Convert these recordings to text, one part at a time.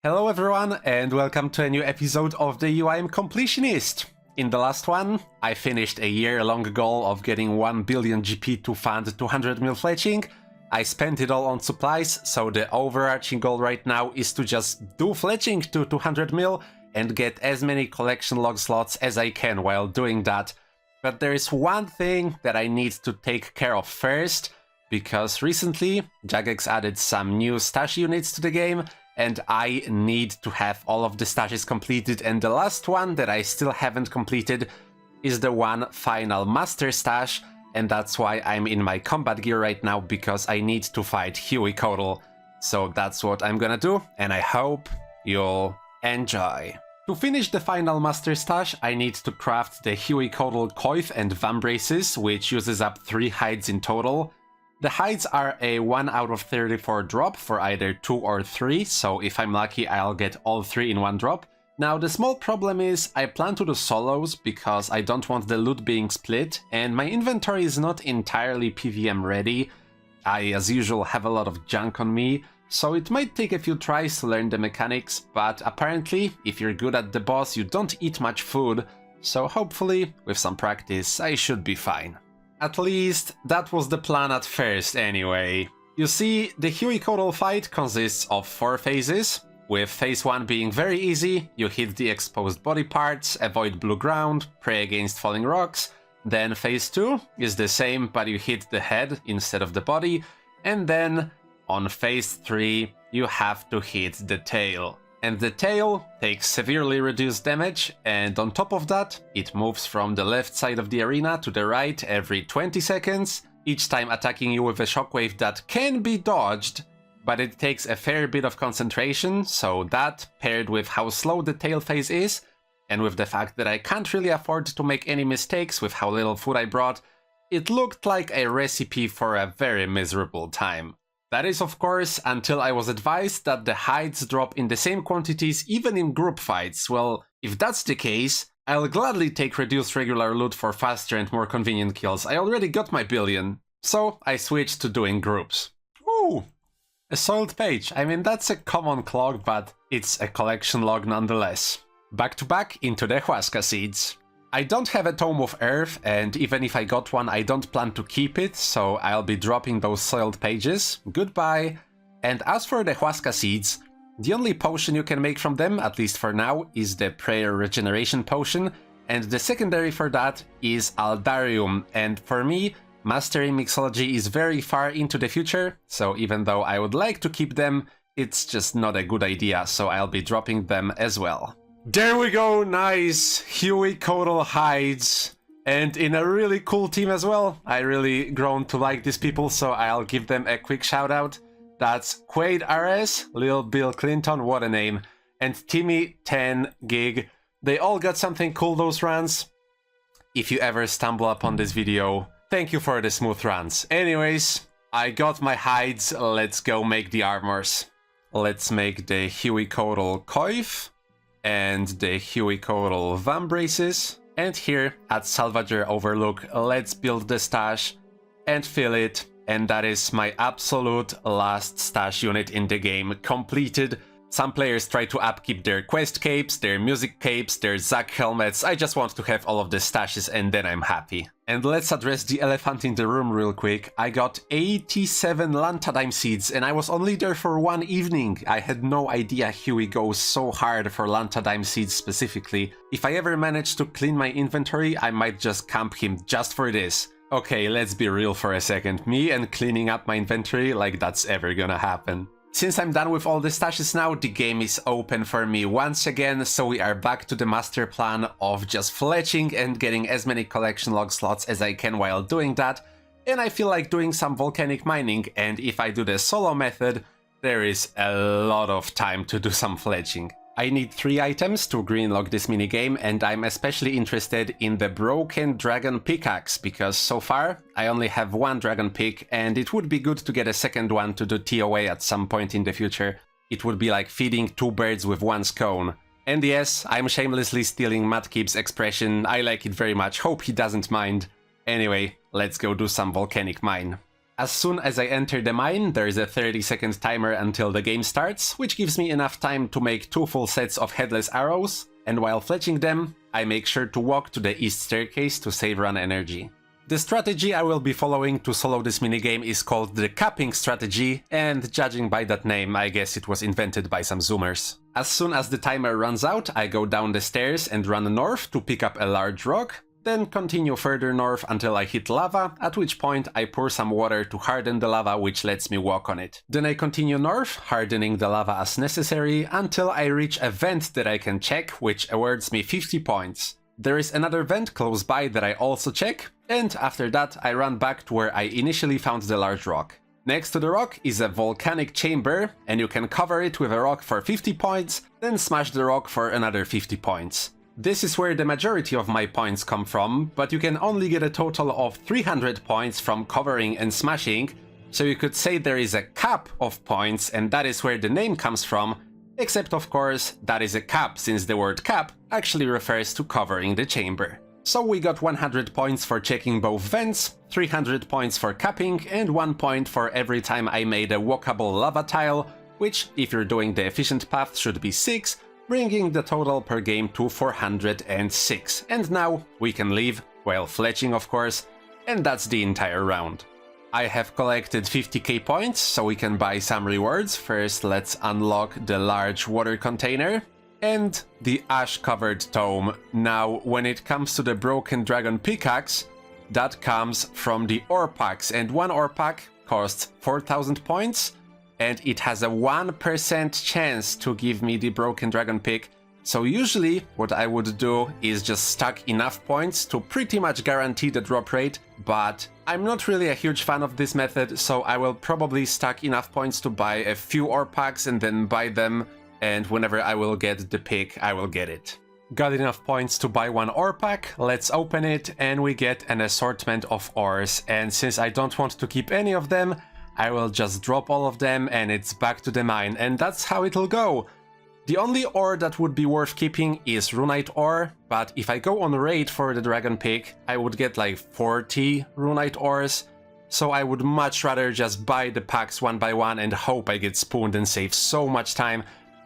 Hello everyone and welcome to a new episode of the UIM Completionist. In the last one, I finished a year-long goal of getting 1 billion GP to fund 200 mil fletching. I spent it all on supplies, so the overarching goal right now is to just do fletching to 200 mil and get as many collection log slots as I can while doing that. But there is one thing that I need to take care of first, because recently Jagex added some new stash units to the game, and I need to have all of the stashes completed, and the last one that I still haven't completed is the one final master stash, and that's why I'm in my combat gear right now, because I need to fight Hueycoatl. So that's what I'm gonna do, and I hope you'll enjoy. To finish the final master stash, I need to craft the Hueycoatl coif and vambraces, which uses up 3 hides in total. The hides are a 1 out of 34 drop for either 2 or 3, so if I'm lucky I'll get all 3 in one drop. Now the small problem is I plan to do solos because I don't want the loot being split, and my inventory is not entirely PvM ready. I, as usual, have a lot of junk on me, so it might take a few tries to learn the mechanics, but apparently if you're good at the boss you don't eat much food, so hopefully with some practice I should be fine. At least, that was the plan at first anyway. You see, the Hueycoatl fight consists of 4 phases, with phase 1 being very easy. You hit the exposed body parts, avoid blue ground, pray against falling rocks. Then phase 2 is the same, but you hit the head instead of the body. And then, on phase 3, you have to hit the tail. And the tail takes severely reduced damage, and on top of that, it moves from the left side of the arena to the right every 20 seconds, each time attacking you with a shockwave that can be dodged, but it takes a fair bit of concentration, so that, paired with how slow the tail phase is, and with the fact that I can't really afford to make any mistakes with how little food I brought, it looked like a recipe for a very miserable time. That is, of course, until I was advised that the hides drop in the same quantities even in group fights. Well, if that's the case, I'll gladly take reduced regular loot for faster and more convenient kills. I already got my billion. So I switched to doing groups. Ooh! A soiled page. I mean, that's a common clog, but it's a collection log nonetheless. Back to back into the Huasca seeds. I don't have a Tome of Earth, and even if I got one, I don't plan to keep it, so I'll be dropping those soiled pages. Goodbye. And as for the Huasca seeds, the only potion you can make from them, at least for now, is the Prayer Regeneration Potion, and the secondary for that is Aldarium, and for me, mastering Mixology is very far into the future, so even though I would like to keep them, it's just not a good idea, so I'll be dropping them as well. There we go, nice! Hueycoatl hides. And in a really cool team as well. I really grown to like these people, so I'll give them a quick shout out. That's Quaid RS, Lil Bill Clinton, what a name, and Timmy 10 Gig. They all got something cool, those runs. If you ever stumble upon this video, thank you for the smooth runs. Anyways, I got my hides, let's go make the armors. Let's make the Hueycoatl coif and the Hueycoatl vambraces, and here at Salvager Overlook let's build the stash and fill it, and that is my absolute last stash unit in the game completed. Some players try to upkeep their quest capes, their music capes, their Zac helmets. I just want to have all of the stashes and then I'm happy. And let's address the elephant in the room real quick. I got 87 Lantadime seeds and I was only there for 1 evening. I had no idea Huey goes so hard for Lantadime seeds specifically. If I ever manage to clean my inventory, I might just camp him just for this. Okay, let's be real for a second. Me and cleaning up my inventory, like that's ever gonna happen. Since I'm done with all the stashes now, the game is open for me once again, so we are back to the master plan of just fletching and getting as many collection log slots as I can while doing that, and I feel like doing some volcanic mining, and if I do the solo method, there is a lot of time to do some fletching. I need 3 items to greenlock this minigame, and I'm especially interested in the broken dragon pickaxe, because so far I only have 1 dragon pick, and it would be good to get a second one to do TOA at some point in the future. It would be like feeding 2 birds with 1 scone. And yes, I'm shamelessly stealing Matkib's expression, I like it very much, hope he doesn't mind. Anyway, let's go do some volcanic mine. As soon as I enter the mine, there is a 30-second timer until the game starts, which gives me enough time to make 2 full sets of headless arrows, and while fletching them, I make sure to walk to the east staircase to save run energy. The strategy I will be following to solo this minigame is called the capping strategy, and judging by that name, I guess it was invented by some zoomers. As soon as the timer runs out, I go down the stairs and run north to pick up a large rock, then continue further north until I hit lava, at which point I pour some water to harden the lava, which lets me walk on it. Then I continue north, hardening the lava as necessary, until I reach a vent that I can check, which awards me 50 points. There is another vent close by that I also check, and after that I run back to where I initially found the large rock. Next to the rock is a volcanic chamber, and you can cover it with a rock for 50 points, then smash the rock for another 50 points. This is where the majority of my points come from, but you can only get a total of 300 points from covering and smashing, so you could say there is a cap of points, and that is where the name comes from, except of course that is a cap, since the word cap actually refers to covering the chamber. So we got 100 points for checking both vents, 300 points for capping, and 1 point for every time I made a walkable lava tile, which, if you're doing the efficient path, should be 6, bringing the total per game to 406. And now we can leave, while fletching of course, and that's the entire round. I have collected 50k points, so we can buy some rewards. First, let's unlock the large water container and the ash-covered tome. Now, when it comes to the broken dragon pickaxe, that comes from the ore packs, and one ore pack costs 4000 points, and it has a 1% chance to give me the broken dragon pick. So usually what I would do is just stack enough points to pretty much guarantee the drop rate, but I'm not really a huge fan of this method, so I will probably stack enough points to buy a few ore packs and then buy them, and whenever I will get the pick, I will get it. Got enough points to buy one ore pack, let's open it, and we get an assortment of ores, and since I don't want to keep any of them, I will just drop all of them and it's back to the mine, and that's how it'll go. The only ore that would be worth keeping is runite ore, but if I go on raid for the dragon pick, I would get like 40 runite ores, so I would much rather just buy the packs one by one and hope I get spooned and save so much time.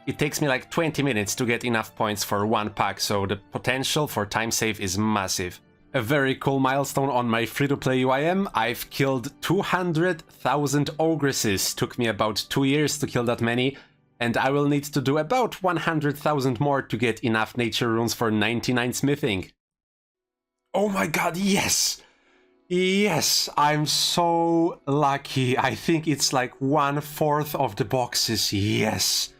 It takes me like 20 minutes to get enough points for one pack, so the potential for time save is massive. A very cool milestone on my free-to-play UIM, I've killed 200,000 ogresses. Took me about 2 years to kill that many, and I will need to do about 100,000 more to get enough nature runes for 99 smithing. Oh my god, yes! Yes, I'm so lucky. I think it's like 1/4 of the boxes, yes.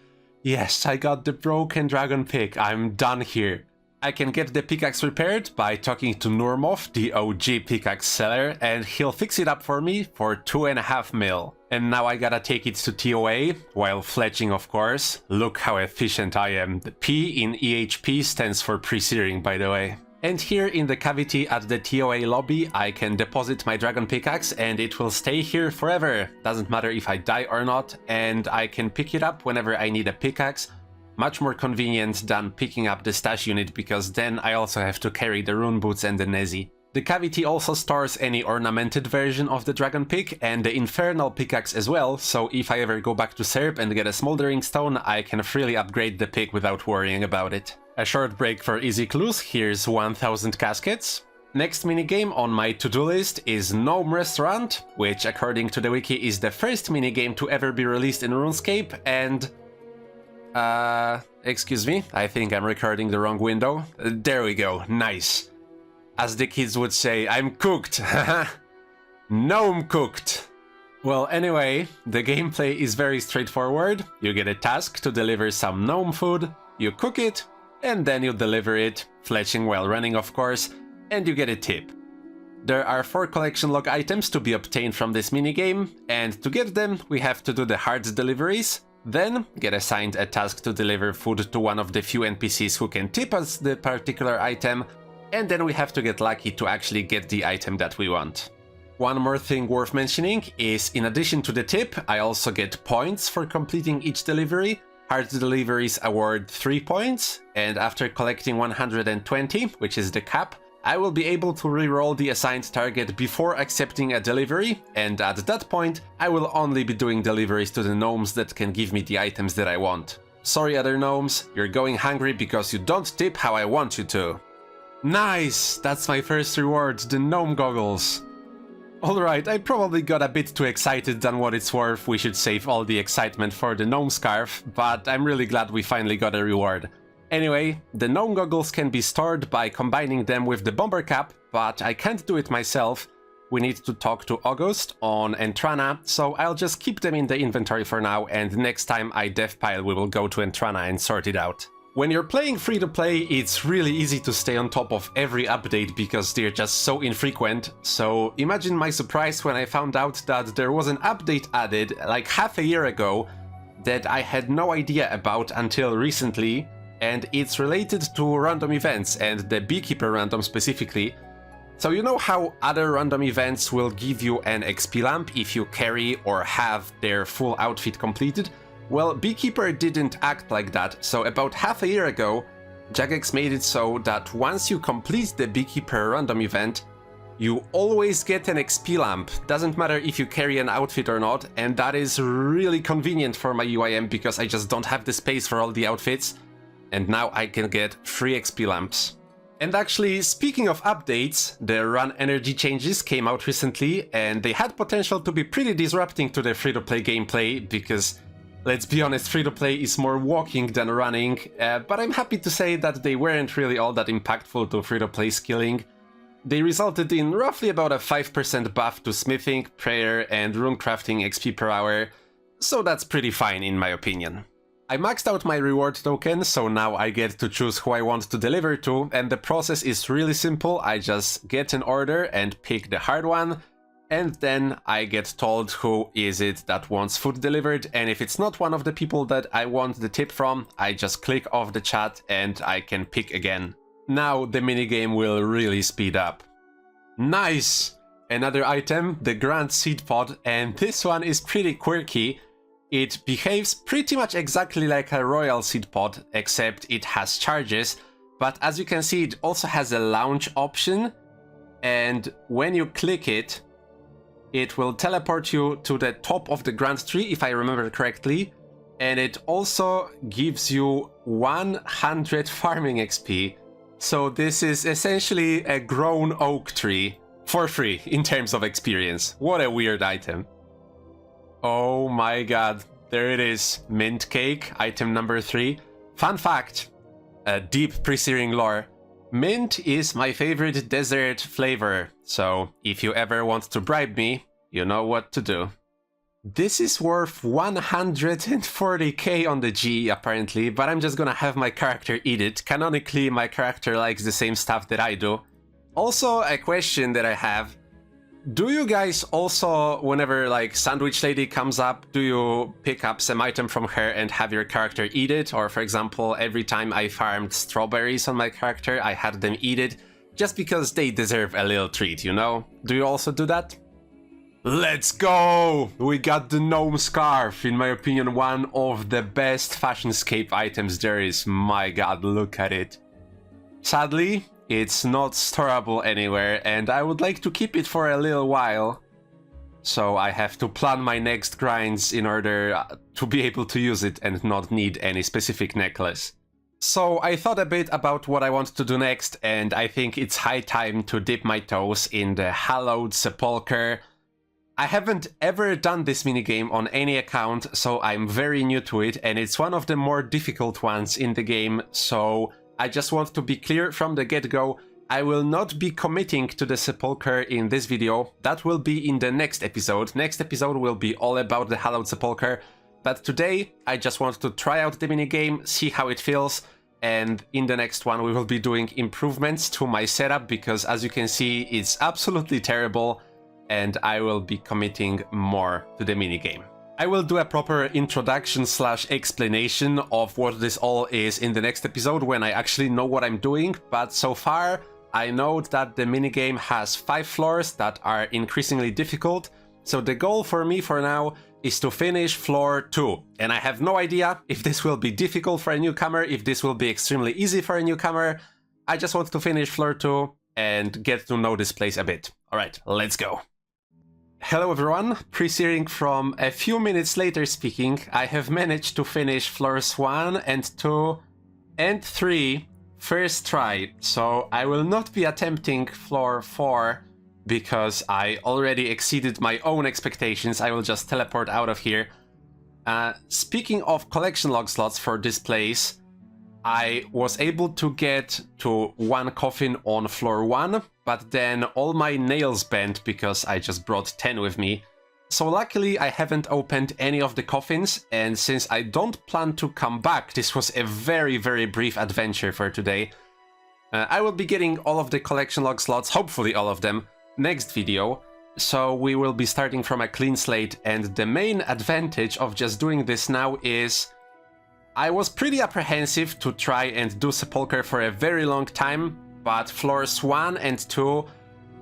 Yes, I got the broken dragon pick, I'm done here. I can get the pickaxe repaired by talking to Normov, the OG pickaxe seller, and he'll fix it up for me for 2.5 mil. And now I gotta take it to TOA, while fletching of course. Look how efficient I am. The P in EHP stands for pre-searing, by the way. And here in the cavity at the TOA lobby, I can deposit my dragon pickaxe and it will stay here forever. Doesn't matter if I die or not, and I can pick it up whenever I need a pickaxe. Much more convenient than picking up the stash unit, because then I also have to carry the rune boots and the Nezi. The cavity also stores any ornamented version of the dragon pick and the infernal pickaxe as well, so if I ever go back to Serp and get a smoldering stone, I can freely upgrade the pick without worrying about it. A short break for easy clues, here's 1000 caskets. Next minigame on my to-do list is Gnome Restaurant, which according to the wiki is the first minigame to ever be released in RuneScape, and... excuse me, I think I'm recording the wrong window. There we go, nice. As the kids would say, I'm cooked, haha. Gnome cooked. Well, anyway, the gameplay is very straightforward. You get a task to deliver some gnome food, you cook it, and then you deliver it, fletching while running of course, and you get a tip. There are 4 collection log items to be obtained from this minigame, and to get them we have to do the hard deliveries, then get assigned a task to deliver food to one of the few NPCs who can tip us the particular item, and then we have to get lucky to actually get the item that we want. One more thing worth mentioning is, in addition to the tip, I also get points for completing each delivery. Hard deliveries award 3 points, and after collecting 120, which is the cap, I will be able to reroll the assigned target before accepting a delivery, and at that point, I will only be doing deliveries to the gnomes that can give me the items that I want. Sorry other gnomes, you're going hungry because you don't tip how I want you to. Nice! That's my first reward, the gnome goggles. Alright, I probably got a bit too excited than what it's worth. We should save all the excitement for the gnome scarf, but I'm really glad we finally got a reward. Anyway, the gnome goggles can be stored by combining them with the bomber cap, but I can't do it myself. We need to talk to August on Entrana, so I'll just keep them in the inventory for now, and next time I dev pile we will go to Entrana and sort it out. When you're playing free-to-play, it's really easy to stay on top of every update because they're just so infrequent, so imagine my surprise when I found out that there was an update added like half a year ago that I had no idea about until recently, and it's related to random events, and the Beekeeper random specifically. So you know how other random events will give you an XP lamp if you carry or have their full outfit completed? Well, Beekeeper didn't act like that, so about half a year ago, Jagex made it so that once you complete the Beekeeper random event, you always get an XP lamp. Doesn't matter if you carry an outfit or not, and that is really convenient for my UIM because I just don't have the space for all the outfits. And now I can get free XP lamps. And actually, speaking of updates, the run energy changes came out recently, and they had potential to be pretty disrupting to the free-to-play gameplay, because, let's be honest, free-to-play is more walking than running, but I'm happy to say that they weren't really all that impactful to free-to-play skilling. They resulted in roughly about a 5% buff to smithing, prayer, and runecrafting XP per hour, so that's pretty fine in my opinion. I maxed out my reward token, so now I get to choose who I want to deliver to, and the process is really simple. I just get an order and pick the hard one, and then I get told who is it that wants food delivered, and if it's not one of the people that I want the tip from, I just click off the chat and I can pick again. Now the minigame will really speed up. Nice! Another item, the Grand Seed Pod, and this one is pretty quirky. It behaves pretty much exactly like a Royal Seed Pod, except it has charges, but as you can see it also has a launch option, and when you click it, it will teleport you to the top of the Grand Tree, if I remember correctly, and it also gives you 100 farming XP, so this is essentially a grown oak tree, for free in terms of experience. What a weird item. Oh my god, there it is, mint cake, item number 3. Fun fact, a deep pre-searing lore, mint is my favorite dessert flavor, so if you ever want to bribe me, you know what to do. This is worth 140k on the G apparently, but I'm just gonna have my character eat it. Canonically, my character likes the same stuff that I do. Also, a question that I have. Do you guys also, whenever like Sandwich Lady comes up, do you pick up some item from her and have your character eat it? Or for example, every time I farmed strawberries on my character, I had them eat it, just because they deserve a little treat, you know? Do you also do that? Let's go! We got the gnome scarf, in my opinion one of the best fashionscape items there is. My god, look at it. Sadly, it's not storable anywhere, and I would like to keep it for a little while. So I have to plan my next grinds in order to be able to use it and not need any specific necklace. So I thought a bit about what I want to do next, and I think it's high time to dip my toes in the hallowed sepulchre. I haven't ever done this minigame on any account, so I'm very new to it, and it's one of the more difficult ones in the game, so I just want to be clear from the get-go, I will not be committing to the sepulchre in this video. That will be in the next episode. Next episode will be all about the hallowed sepulchre, but today I just want to try out the minigame, see how it feels, and in the next one we will be doing improvements to my setup, because as you can see it's absolutely terrible, and I will be committing more to the minigame. I will do a proper introduction / explanation of what this all is in the next episode when I actually know what I'm doing, but so far I know that the minigame has 5 floors that are increasingly difficult, so the goal for me for now is to finish floor 2, and I have no idea if this will be difficult for a newcomer, if this will be extremely easy for a newcomer. I just want to finish floor 2, and get to know this place a bit. Alright, let's go. Hello everyone, pre-searing from a few minutes later speaking. I have managed to finish floors 1 and 2 and 3 first try, so I will not be attempting floor 4 because I already exceeded my own expectations. I will just teleport out of here. Speaking of collection log slots for this place, I was able to get to 1 coffin on floor 1, but then all my nails bent because I just brought 10 with me. So luckily I haven't opened any of the coffins, and since I don't plan to come back, this was a very brief adventure for today. I will be getting all of the collection log slots, hopefully all of them, next video. So we will be starting from a clean slate, and the main advantage of just doing this now is I was pretty apprehensive to try and do sepulchre for a very long time, but floors 1 and 2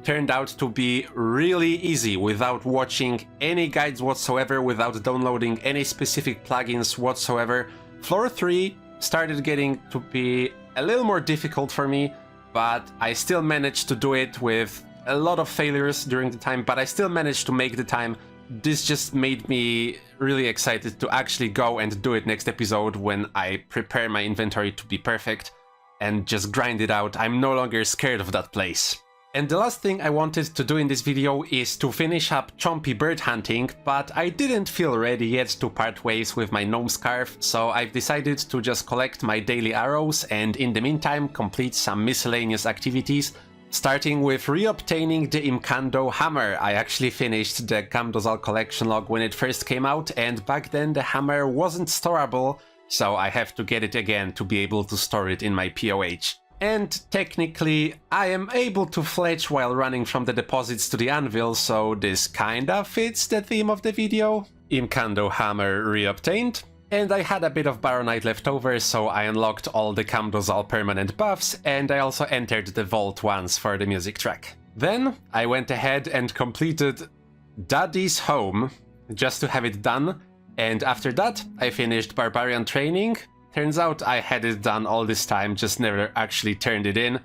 turned out to be really easy without watching any guides whatsoever, without downloading any specific plugins whatsoever. Floor 3 started getting to be a little more difficult for me, but I still managed to do it with a lot of failures during the time, but I still managed to make the time. This just made me really excited to actually go and do it next episode when I prepare my inventory to be perfect and just grind it out. I'm no longer scared of that place. And the last thing I wanted to do in this video is to finish up Chompy bird hunting, but I didn't feel ready yet to part ways with my gnome scarf, so I've decided to just collect my daily arrows and in the meantime complete some miscellaneous activities, starting with reobtaining the Imkando hammer. I actually finished the Gamdozal collection log when it first came out, and back then the hammer wasn't storable, so I have to get it again to be able to store it in my POH. And technically, I am able to fletch while running from the deposits to the anvil, so this kinda fits the theme of the video. Imkando hammer reobtained. And I had a bit of Baronite left over, so I unlocked all the Gamdozal permanent buffs, and I also entered the vault once for the music track. Then I went ahead and completed Daddy's Home, just to have it done, and after that I finished Barbarian Training. Turns out I had it done all this time, just never actually turned it in.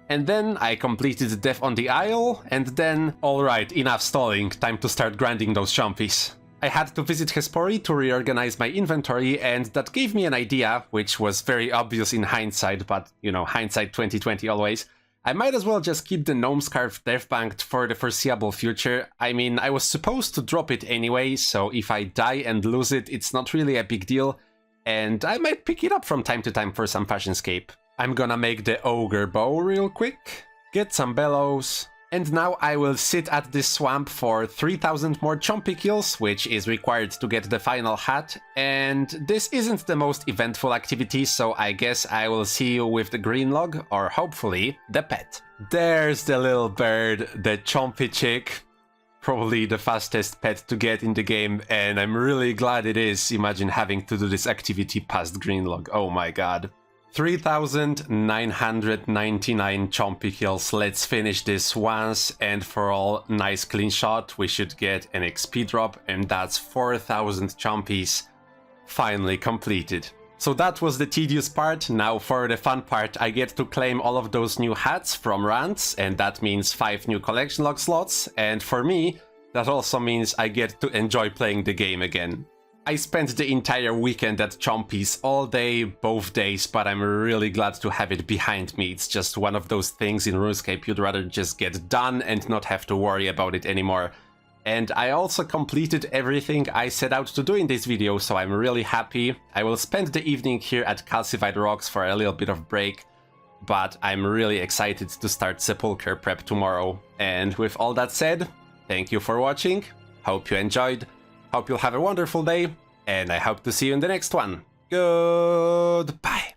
And then I completed Death on the Isle, and then, alright, enough stalling, time to start grinding those chompies. I had to visit Hespori to reorganize my inventory, and that gave me an idea, which was very obvious in hindsight, but, you know, hindsight 2020 always. I might as well just keep the gnome scarf dev-banked for the foreseeable future. I mean, I was supposed to drop it anyway, so if I die and lose it, it's not really a big deal, and I might pick it up from time to time for some fashionscape. I'm gonna make the ogre bow real quick, get some bellows, and now I will sit at this swamp for 3000 more Chompy kills, which is required to get the final hat, and this isn't the most eventful activity, so I guess I will see you with the green log, or hopefully the pet. There's the little bird, the Chompy chick. Probably the fastest pet to get in the game, and I'm really glad it is. Imagine having to do this activity past green log, oh my god. 3,999 Chompy kills. Let's finish this once and for all. Nice clean shot. We should get an XP drop, and that's 4,000 Chompies finally completed. So that was the tedious part. Now for the fun part, I get to claim all of those new hats from rants, and that means 5 new collection log slots, and for me, that also means I get to enjoy playing the game again. I spent the entire weekend at Chompy's all day, both days, but I'm really glad to have it behind me. It's just one of those things in RuneScape you'd rather just get done and not have to worry about it anymore. And I also completed everything I set out to do in this video, so I'm really happy. I will spend the evening here at Calcified Rocks for a little bit of break, but I'm really excited to start Sepulchre prep tomorrow. And with all that said, thank you for watching, hope you enjoyed. Hope you'll have a wonderful day, and I hope to see you in the next one. Goodbye.